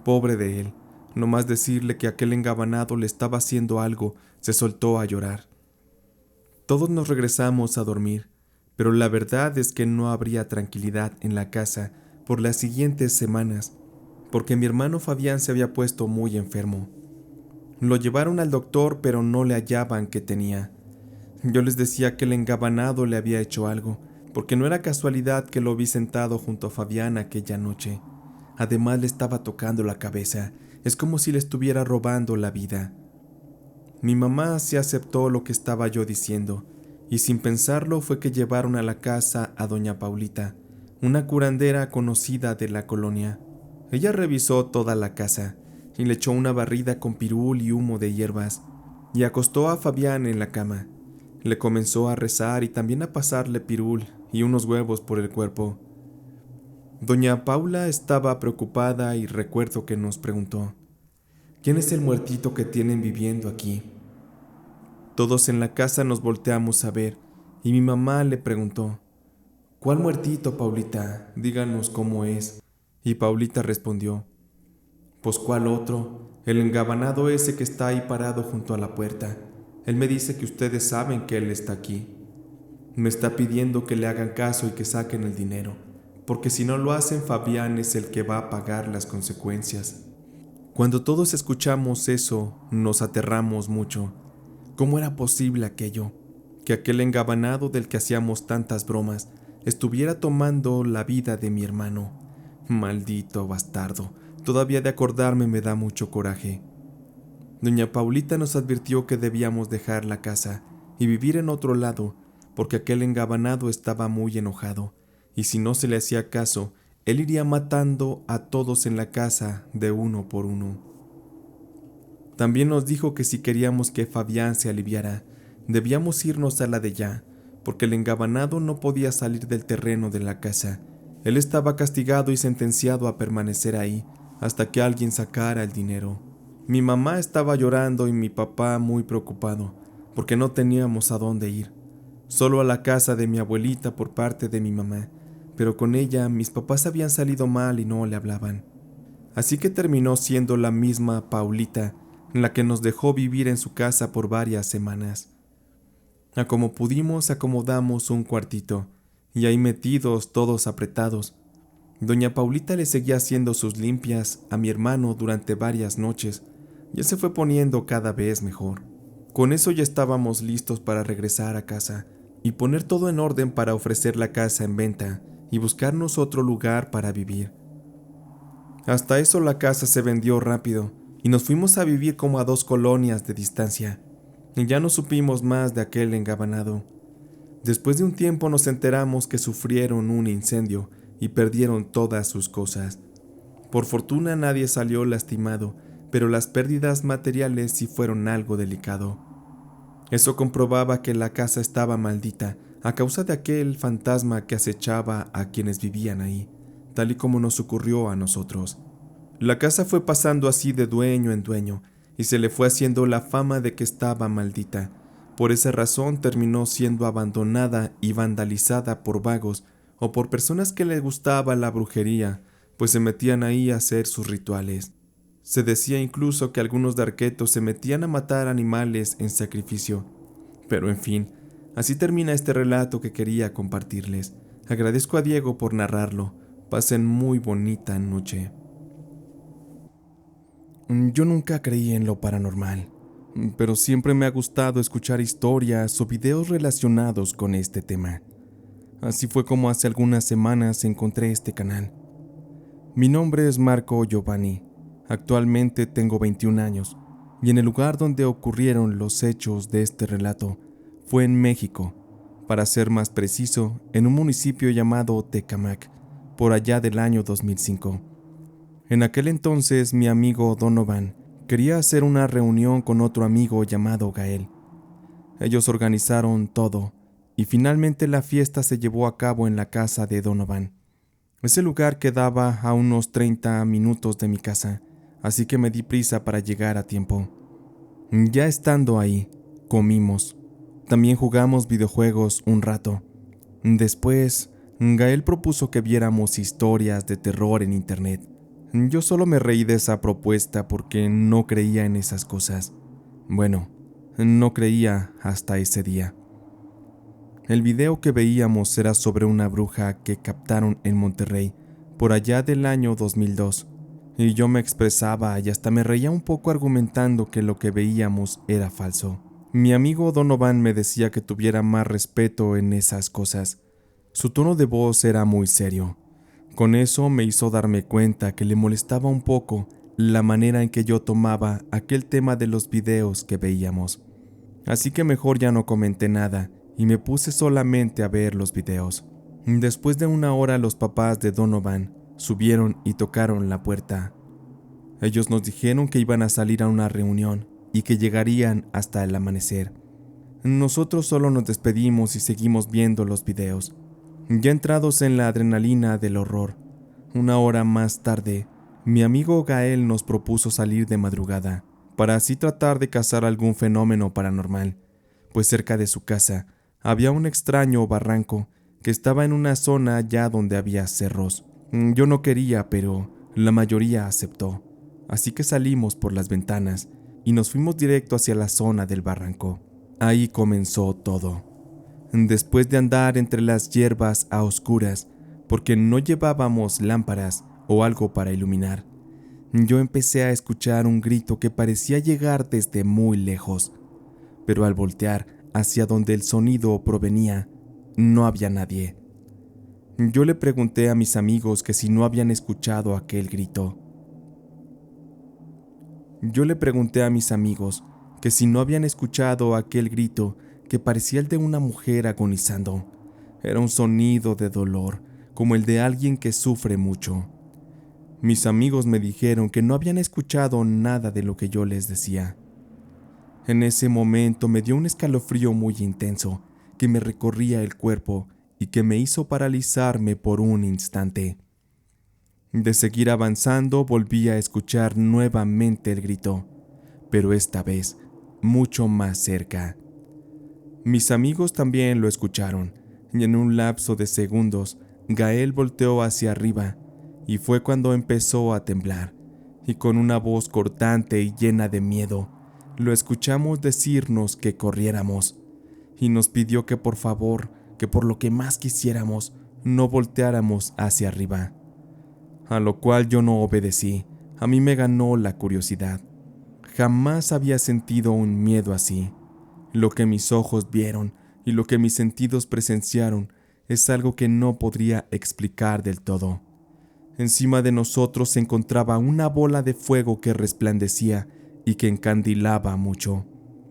Speaker 1: Pobre de él, nomás decirle que aquel engabanado le estaba haciendo algo, se soltó a llorar. Todos nos regresamos a dormir, pero la verdad es que no habría tranquilidad en la casa por las siguientes semanas, porque mi hermano Fabián se había puesto muy enfermo. Lo llevaron al doctor, pero no le hallaban qué tenía. Yo les decía que el engabanado le había hecho algo, porque no era casualidad que lo vi sentado junto a Fabián aquella noche. Además le estaba tocando la cabeza, es como si le estuviera robando la vida. Mi mamá se aceptó lo que estaba yo diciendo, y sin pensarlo fue que llevaron a la casa a doña Paulita, una curandera conocida de la colonia. Ella revisó toda la casa, y le echó una barrida con pirul y humo de hierbas, y acostó a Fabián en la cama. Le comenzó a rezar y también a pasarle pirul y unos huevos por el cuerpo. Doña Paula estaba preocupada y recuerdo que nos preguntó: ¿quién es el muertito que tienen viviendo aquí? Todos en la casa nos volteamos a ver y mi mamá le preguntó: ¿cuál muertito, Paulita? Díganos cómo es. Y Paulita respondió: pues ¿cuál otro? El engabanado ese que está ahí parado junto a la puerta. Él me dice que ustedes saben que él está aquí. Me está pidiendo que le hagan caso y que saquen el dinero, porque si no lo hacen, Fabián es el que va a pagar las consecuencias. Cuando todos escuchamos eso, nos aterramos mucho. ¿Cómo era posible aquello? Que aquel engabanado del que hacíamos tantas bromas estuviera tomando la vida de mi hermano. Maldito bastardo, todavía de acordarme me da mucho coraje. Doña Paulita nos advirtió que debíamos dejar la casa y vivir en otro lado, porque aquel engabanado estaba muy enojado, y si no se le hacía caso, él iría matando a todos en la casa de uno por uno. También nos dijo que si queríamos que Fabián se aliviara, debíamos irnos a la de ya, porque el engabanado no podía salir del terreno de la casa. Él estaba castigado y sentenciado a permanecer ahí hasta que alguien sacara el dinero. Mi mamá estaba llorando y mi papá muy preocupado, porque no teníamos a dónde ir. Solo a la casa de mi abuelita por parte de mi mamá, pero con ella mis papás habían salido mal y no le hablaban. Así que terminó siendo la misma Paulita la que nos dejó vivir en su casa por varias semanas. A como pudimos acomodamos un cuartito, y ahí metidos todos apretados. Doña Paulita le seguía haciendo sus limpias a mi hermano durante varias noches, y él se fue poniendo cada vez mejor. Con eso ya estábamos listos para regresar a casa y poner todo en orden para ofrecer la casa en venta y buscarnos otro lugar para vivir. Hasta eso la casa se vendió rápido y nos fuimos a vivir como a 2 colonias de distancia, y ya no supimos más de aquel engabanado. Después de un tiempo nos enteramos que sufrieron un incendio y perdieron todas sus cosas. Por fortuna nadie salió lastimado, pero las pérdidas materiales sí fueron algo delicado. Eso comprobaba que la casa estaba maldita a causa de aquel fantasma que acechaba a quienes vivían ahí, tal y como nos ocurrió a nosotros. La casa fue pasando así de dueño en dueño y se le fue haciendo la fama de que estaba maldita. Por esa razón terminó siendo abandonada y vandalizada por vagos o por personas que les gustaba la brujería, pues se metían ahí a hacer sus rituales. Se decía incluso que algunos darquetos se metían a matar animales en sacrificio. Pero en fin, así termina este relato que quería compartirles. Agradezco a Diego por narrarlo. Pasen muy bonita noche. Yo nunca creí en lo paranormal, pero siempre me ha gustado escuchar historias o videos relacionados con este tema. Así fue como hace algunas semanas encontré este canal. Mi nombre es Marco Giovanni. Actualmente tengo 21 años y en el lugar donde ocurrieron los hechos de este relato fue en México, para ser más preciso, en un municipio llamado Tecámac, por allá del año 2005. En aquel entonces mi amigo Donovan quería hacer una reunión con otro amigo llamado Gael. Ellos organizaron todo y finalmente la fiesta se llevó a cabo en la casa de Donovan. Ese lugar quedaba a unos 30 minutos de mi casa, así que me di prisa para llegar a tiempo. Ya estando ahí, comimos. También jugamos videojuegos un rato. Después, Gael propuso que viéramos historias de terror en internet. Yo solo me reí de esa propuesta porque no creía en esas cosas. Bueno, no creía hasta ese día. El video que veíamos era sobre una bruja que captaron en Monterrey por allá del año 2002. y yo me expresaba y hasta me reía un poco argumentando que lo que veíamos era falso. Mi amigo Donovan me decía que tuviera más respeto en esas cosas. Su tono de voz era muy serio. Con eso me hizo darme cuenta que le molestaba un poco la manera en que yo tomaba aquel tema de los videos que veíamos. Así que mejor ya no comenté nada y me puse solamente a ver los videos. Después de una hora los papás de Donovan subieron y tocaron la puerta. Ellos nos dijeron que iban a salir a una reunión y que llegarían hasta el amanecer. Nosotros solo nos despedimos y seguimos viendo los videos. Ya entrados en la adrenalina del horror, una hora más tarde, mi amigo Gael nos propuso salir de madrugada para así tratar de cazar algún fenómeno paranormal, pues cerca de su casa había un extraño barranco que estaba en una zona allá donde había cerros. Yo no quería, pero la mayoría aceptó, así que salimos por las ventanas y nos fuimos directo hacia la zona del barranco. Ahí comenzó todo. Después de andar entre las hierbas a oscuras, porque no llevábamos lámparas o algo para iluminar, yo empecé a escuchar un grito que parecía llegar desde muy lejos, pero al voltear hacia donde el sonido provenía, no había nadie. Yo le pregunté a mis amigos que si no habían escuchado aquel grito. Que parecía el de una mujer agonizando. Era un sonido de dolor, como el de alguien que sufre mucho. Mis amigos me dijeron que no habían escuchado nada de lo que yo les decía. En ese momento me dio un escalofrío muy intenso que me recorría el cuerpo y que me hizo paralizarme por un instante. De seguir avanzando volví a escuchar nuevamente el grito, pero esta vez mucho más cerca. Mis amigos también lo escucharon, y en un lapso de segundos, Gael volteó hacia arriba, y fue cuando empezó a temblar, y con una voz cortante y llena de miedo, lo escuchamos decirnos que corriéramos, y nos pidió que por favor, que por lo que más quisiéramos, no volteáramos hacia arriba. A lo cual yo no obedecí, a mí me ganó la curiosidad. Jamás había sentido un miedo así. Lo que mis ojos vieron y lo que mis sentidos presenciaron es algo que no podría explicar del todo. Encima de nosotros se encontraba una bola de fuego que resplandecía y que encandilaba mucho.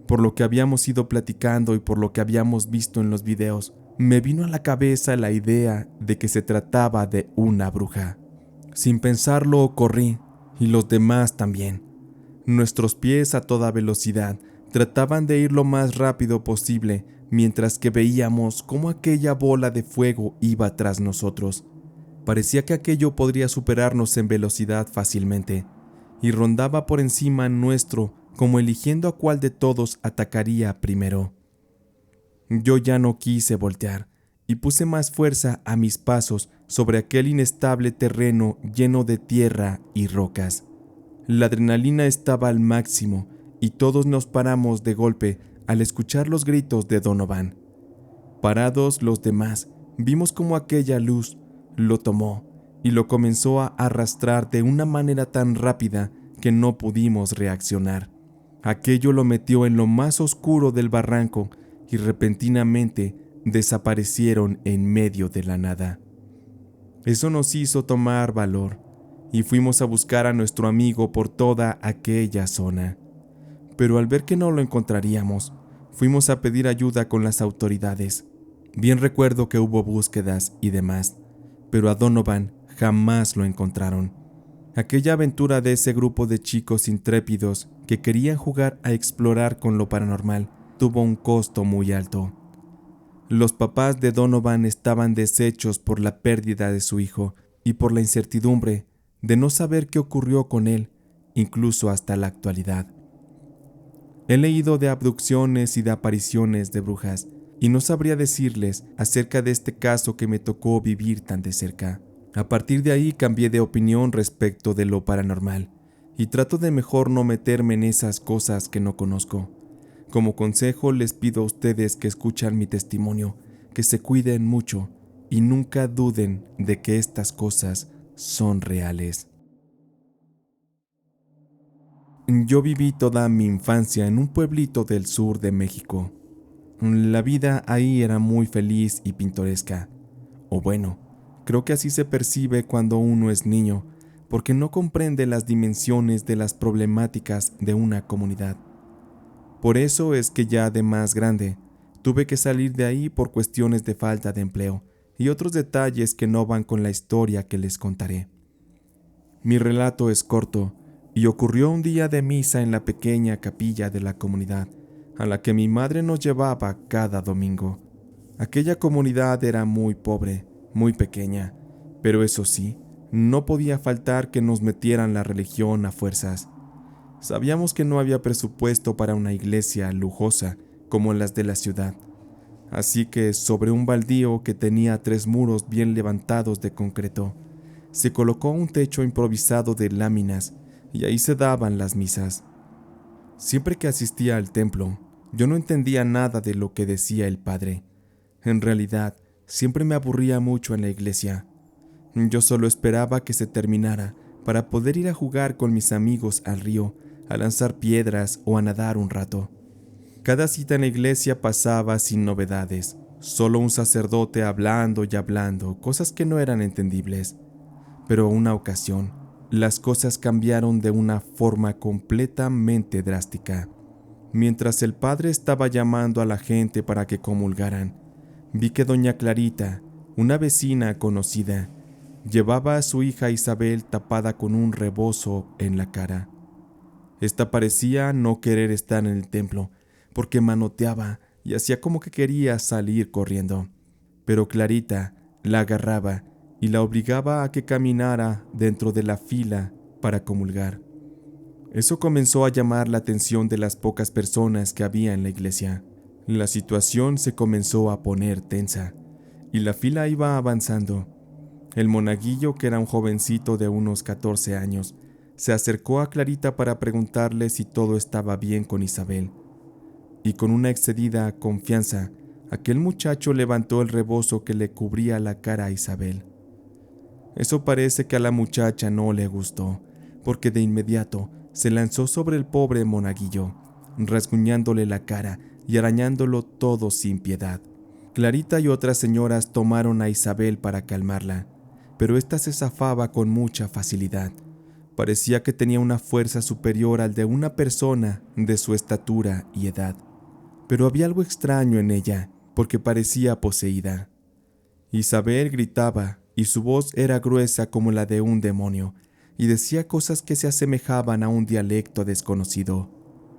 Speaker 1: Por lo que habíamos ido platicando y por lo que habíamos visto en los videos, me vino a la cabeza la idea de que se trataba de una bruja. Sin pensarlo, corrí, y los demás también. Nuestros pies a toda velocidad trataban de ir lo más rápido posible, mientras que veíamos cómo aquella bola de fuego iba tras nosotros. Parecía que aquello podría superarnos en velocidad fácilmente, y rondaba por encima nuestro, como eligiendo a cuál de todos atacaría primero. Yo ya no quise voltear, y puse más fuerza a mis pasos sobre aquel inestable terreno lleno de tierra y rocas. La adrenalina estaba al máximo, y todos nos paramos de golpe al escuchar los gritos de Donovan. Parados los demás, vimos cómo aquella luz lo tomó y lo comenzó a arrastrar de una manera tan rápida que no pudimos reaccionar. Aquello lo metió en lo más oscuro del barranco y repentinamente desaparecieron en medio de la nada. Eso nos hizo tomar valor y fuimos a buscar a nuestro amigo por toda aquella zona. Pero al ver que no lo encontraríamos, fuimos a pedir ayuda con las autoridades. Bien recuerdo que hubo búsquedas y demás, pero a Donovan jamás lo encontraron. Aquella aventura de ese grupo de chicos intrépidos que querían jugar a explorar con lo paranormal tuvo un costo muy alto. Los papás de Donovan estaban deshechos por la pérdida de su hijo y por la incertidumbre de no saber qué ocurrió con él, incluso hasta la actualidad. He leído de abducciones y de apariciones de brujas, y no sabría decirles acerca de este caso que me tocó vivir tan de cerca. A partir de ahí cambié de opinión respecto de lo paranormal, y trato de mejor no meterme en esas cosas que no conozco. Como consejo les pido a ustedes que escuchan mi testimonio, que se cuiden mucho y nunca duden de que estas cosas son reales. Yo viví toda mi infancia en un pueblito del sur de México. La vida ahí era muy feliz y pintoresca. O bueno, creo que así se percibe cuando uno es niño, porque no comprende las dimensiones de las problemáticas de una comunidad. Por eso es que ya de más grande, tuve que salir de ahí por cuestiones de falta de empleo y otros detalles que no van con la historia que les contaré. Mi relato es corto y ocurrió un día de misa en la pequeña capilla de la comunidad, a la que mi madre nos llevaba cada domingo. Aquella comunidad era muy pobre, muy pequeña, pero eso sí, no podía faltar que nos metieran la religión a fuerzas. Sabíamos que no había presupuesto para una iglesia lujosa como las de la ciudad, así que sobre un baldío que tenía 3 muros bien levantados de concreto, se colocó un techo improvisado de láminas y ahí se daban las misas. Siempre que asistía al templo, yo no entendía nada de lo que decía el padre. En realidad, siempre me aburría mucho en la iglesia. Yo solo esperaba que se terminara para poder ir a jugar con mis amigos al río, a lanzar piedras o a nadar un rato. Cada cita en la iglesia pasaba sin novedades, solo un sacerdote hablando y hablando, cosas que no eran entendibles. Pero una ocasión, las cosas cambiaron de una forma completamente drástica. Mientras el padre estaba llamando a la gente para que comulgaran, vi que doña Clarita, una vecina conocida, llevaba a su hija Isabel tapada con un rebozo en la cara. Esta parecía no querer estar en el templo, porque manoteaba y hacía como que quería salir corriendo. Pero Clarita la agarraba y la obligaba a que caminara dentro de la fila para comulgar. Eso comenzó a llamar la atención de las pocas personas que había en la iglesia. La situación se comenzó a poner tensa, y la fila iba avanzando. El monaguillo, que era un jovencito de unos 14 años, se acercó a Clarita para preguntarle si todo estaba bien con Isabel. Y con una excedida confianza, aquel muchacho levantó el rebozo que le cubría la cara a Isabel. Eso parece que a la muchacha no le gustó, porque de inmediato se lanzó sobre el pobre monaguillo, rasguñándole la cara y arañándolo todo sin piedad. Clarita y otras señoras tomaron a Isabel para calmarla, pero ésta se zafaba con mucha facilidad. Parecía que tenía una fuerza superior al de una persona de su estatura y edad. Pero había algo extraño en ella, porque parecía poseída. Isabel gritaba, y su voz era gruesa como la de un demonio, y decía cosas que se asemejaban a un dialecto desconocido.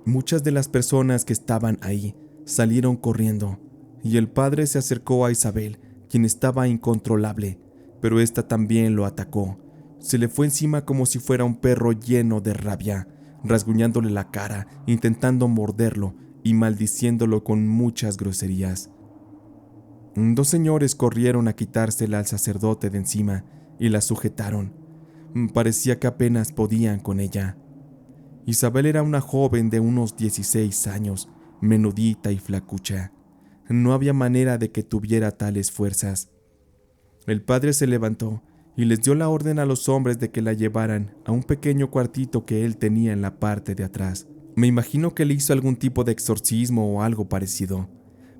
Speaker 1: Muchas de las personas que estaban ahí salieron corriendo, y el padre se acercó a Isabel, quien estaba incontrolable, pero ésta también lo atacó. Se le fue encima como si fuera un perro lleno de rabia, rasguñándole la cara, intentando morderlo y maldiciéndolo con muchas groserías. 2 señores corrieron a quitársela al sacerdote de encima y la sujetaron. Parecía que apenas podían con ella. Isabel era una joven de unos 16 años, menudita y flacucha. No había manera de que tuviera tales fuerzas. El padre se levantó y les dio la orden a los hombres de que la llevaran a un pequeño cuartito que él tenía en la parte de atrás. Me imagino que le hizo algún tipo de exorcismo o algo parecido,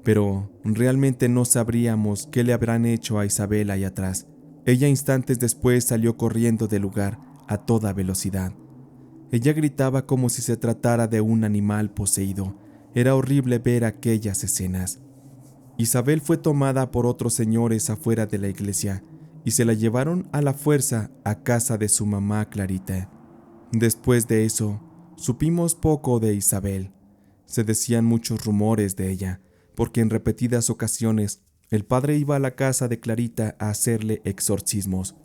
Speaker 1: pero realmente no sabríamos qué le habrán hecho a Isabel ahí atrás. Ella instantes después salió corriendo del lugar a toda velocidad. Ella gritaba como si se tratara de un animal poseído. Era horrible ver aquellas escenas. Isabel fue tomada por otros señores afuera de la iglesia y se la llevaron a la fuerza a casa de su mamá Clarita. Después de eso, supimos poco de Isabel. Se decían muchos rumores de ella, porque en repetidas ocasiones el padre iba a la casa de Clarita a hacerle exorcismos.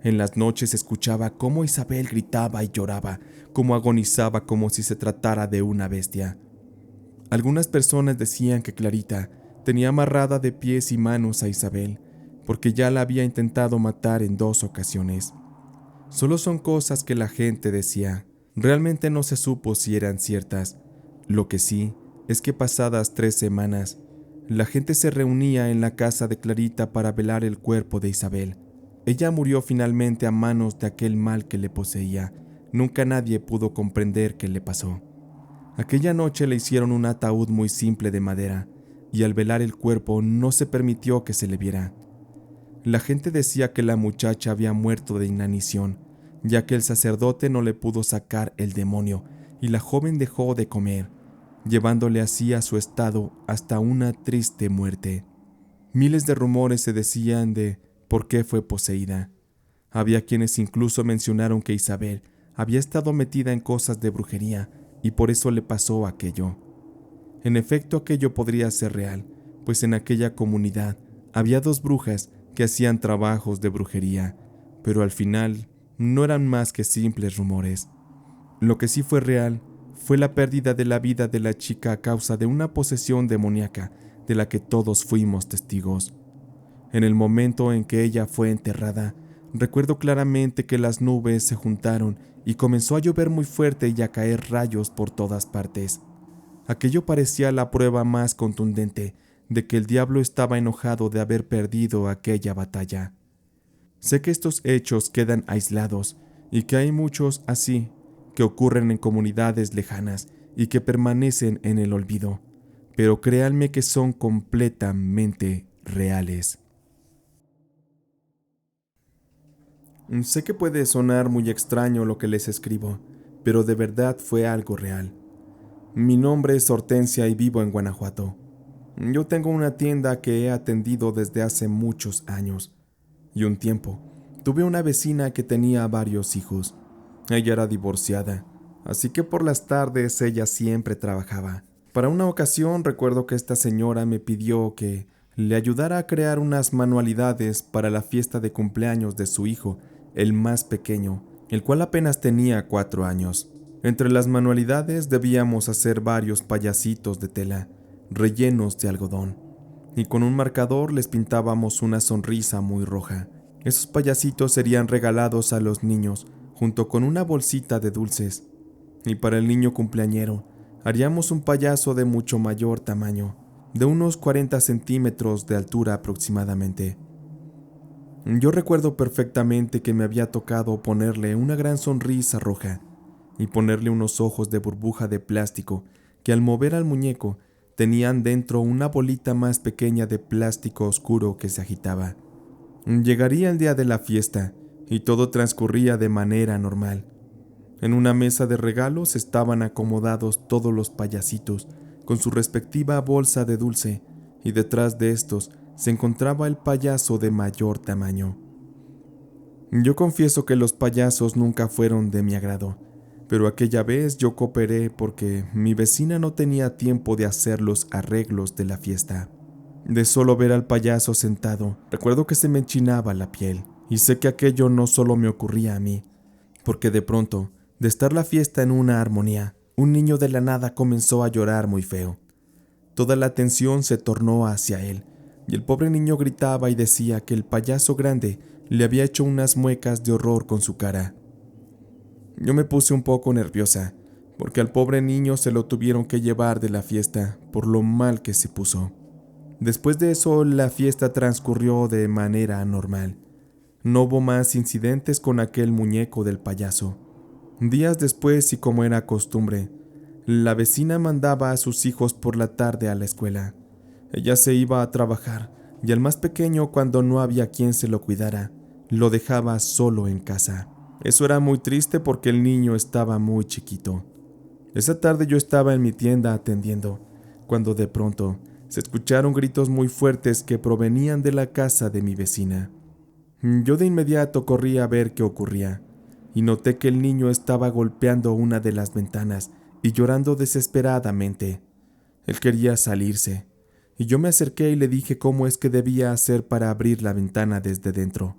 Speaker 1: En las noches escuchaba cómo Isabel gritaba y lloraba, cómo agonizaba como si se tratara de una bestia. Algunas personas decían que Clarita tenía amarrada de pies y manos a Isabel, porque ya la había intentado matar en 2 ocasiones. Solo son cosas que la gente decía. Realmente no se supo si eran ciertas. Lo que sí es que pasadas 3 semanas, la gente se reunía en la casa de Clarita para velar el cuerpo de Isabel. Ella murió finalmente a manos de aquel mal que le poseía, nunca nadie pudo comprender qué le pasó. Aquella noche le hicieron un ataúd muy simple de madera, y al velar el cuerpo no se permitió que se le viera. La gente decía que la muchacha había muerto de inanición, ya que el sacerdote no le pudo sacar el demonio y la joven dejó de comer, llevándole así a su estado hasta una triste muerte. Miles de rumores se decían de por qué fue poseída. Había quienes incluso mencionaron que Isabel había estado metida en cosas de brujería y por eso le pasó aquello. En efecto, aquello podría ser real, pues en aquella comunidad había 2 brujas que hacían trabajos de brujería, pero al final no eran más que simples rumores. Lo que sí fue real fue la pérdida de la vida de la chica a causa de una posesión demoníaca de la que todos fuimos testigos. En el momento en que ella fue enterrada, recuerdo claramente que las nubes se juntaron y comenzó a llover muy fuerte y a caer rayos por todas partes. Aquello parecía la prueba más contundente de que el diablo estaba enojado de haber perdido aquella batalla. Sé que estos hechos quedan aislados y que hay muchos así, que ocurren en comunidades lejanas y que permanecen en el olvido, pero créanme que son completamente reales. Sé que puede sonar muy extraño lo que les escribo, pero de verdad fue algo real. Mi nombre es Hortensia y vivo en Guanajuato. Yo tengo una tienda que he atendido desde hace muchos años. Y un tiempo, tuve una vecina que tenía varios hijos. Ella era divorciada, así que por las tardes ella siempre trabajaba. Para una ocasión recuerdo que esta señora me pidió que le ayudara a crear unas manualidades para la fiesta de cumpleaños de su hijo, el más pequeño, el cual apenas tenía 4 años. Entre las manualidades debíamos hacer varios payasitos de tela, rellenos de algodón, y con un marcador les pintábamos una sonrisa muy roja. Esos payasitos serían regalados a los niños, junto con una bolsita de dulces. Y para el niño cumpleañero, haríamos un payaso de mucho mayor tamaño, de unos 40 centímetros de altura aproximadamente. Yo recuerdo perfectamente que me había tocado ponerle una gran sonrisa roja y ponerle unos ojos de burbuja de plástico que al mover al muñeco tenían dentro una bolita más pequeña de plástico oscuro que se agitaba. Llegaría el día de la fiesta y todo transcurría de manera normal. En una mesa de regalos estaban acomodados todos los payasitos con su respectiva bolsa de dulce y detrás de estos se encontraba el payaso de mayor tamaño. Yo confieso que los payasos nunca fueron de mi agrado, pero aquella vez yo cooperé porque mi vecina no tenía tiempo de hacer los arreglos de la fiesta. De solo ver al payaso sentado, recuerdo que se me enchinaba la piel, y sé que aquello no solo me ocurría a mí, porque de pronto, de estar la fiesta en una armonía, un niño de la nada comenzó a llorar muy feo. Toda la atención se tornó hacia él, y el pobre niño gritaba y decía que el payaso grande le había hecho unas muecas de horror con su cara. Yo me puse un poco nerviosa, porque al pobre niño se lo tuvieron que llevar de la fiesta por lo mal que se puso. Después de eso, la fiesta transcurrió de manera normal. No hubo más incidentes con aquel muñeco del payaso. Días después, y como era costumbre, la vecina mandaba a sus hijos por la tarde a la escuela. Ella se iba a trabajar, y al más pequeño, cuando no había quien se lo cuidara, lo dejaba solo en casa. Eso era muy triste porque el niño estaba muy chiquito. Esa tarde yo estaba en mi tienda atendiendo, cuando de pronto se escucharon gritos muy fuertes que provenían de la casa de mi vecina. Yo de inmediato corrí a ver qué ocurría, y noté que el niño estaba golpeando una de las ventanas y llorando desesperadamente. Él quería salirse, y yo me acerqué y le dije cómo es que debía hacer para abrir la ventana desde dentro.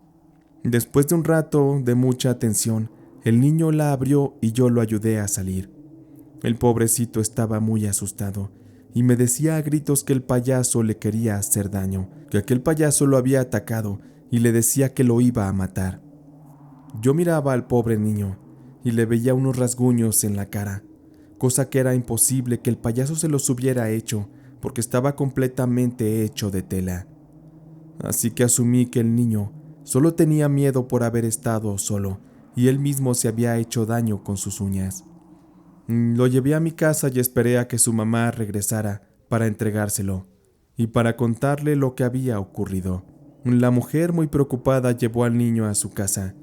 Speaker 1: Después de un rato de mucha atención, el niño la abrió y yo lo ayudé a salir. El pobrecito estaba muy asustado y me decía a gritos que el payaso le quería hacer daño, que aquel payaso lo había atacado y le decía que lo iba a matar. Yo miraba al pobre niño y le veía unos rasguños en la cara, cosa que era imposible que el payaso se los hubiera hecho porque estaba completamente hecho de tela. Así que asumí que el niño solo tenía miedo por haber estado solo y él mismo se había hecho daño con sus uñas. Lo llevé a mi casa y esperé a que su mamá regresara para entregárselo y para contarle lo que había ocurrido. La mujer, muy preocupada, llevó al niño a su casa.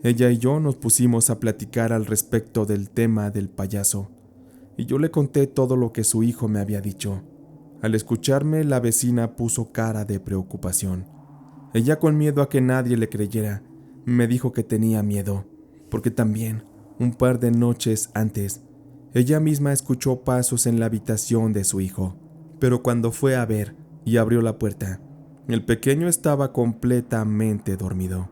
Speaker 1: Ella y yo nos pusimos a platicar al respecto del tema del payaso, y yo le conté todo lo que su hijo me había dicho. Al escucharme, la vecina puso cara de preocupación. Ella, con miedo a que nadie le creyera, me dijo que tenía miedo, porque también, un par de noches antes, ella misma escuchó pasos en la habitación de su hijo, pero cuando fue a ver y abrió la puerta, el pequeño estaba completamente dormido.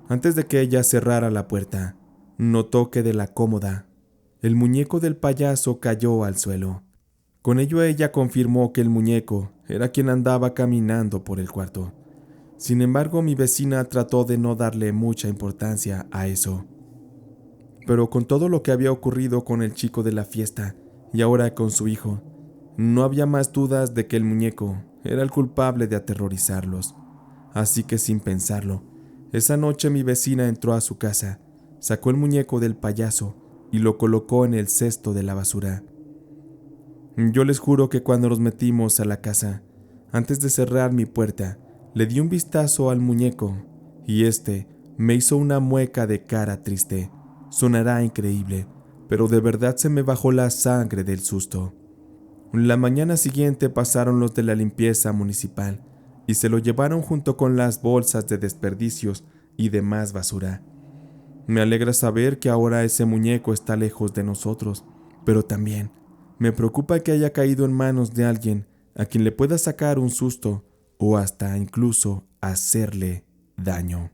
Speaker 1: Antes de que ella cerrara la puerta, notó que de la cómoda, el muñeco del payaso cayó al suelo. Con ello ella confirmó que el muñeco era quien andaba caminando por el cuarto. Sin embargo, mi vecina trató de no darle mucha importancia a eso. Pero con todo lo que había ocurrido con el chico de la fiesta y ahora con su hijo, no había más dudas de que el muñeco era el culpable de aterrorizarlos. Así que, sin pensarlo, esa noche mi vecina entró a su casa, sacó el muñeco del payaso y lo colocó en el cesto de la basura. Yo les juro que cuando nos metimos a la casa, antes de cerrar mi puerta, le di un vistazo al muñeco y me hizo una mueca de cara triste. Sonará increíble, pero de verdad se me bajó la sangre del susto. La mañana siguiente pasaron los de la limpieza municipal y se lo llevaron junto con las bolsas de desperdicios y demás basura. Me alegra saber que ahora ese muñeco está lejos de nosotros, pero también me preocupa que haya caído en manos de alguien a quien le pueda sacar un susto o hasta incluso hacerle daño.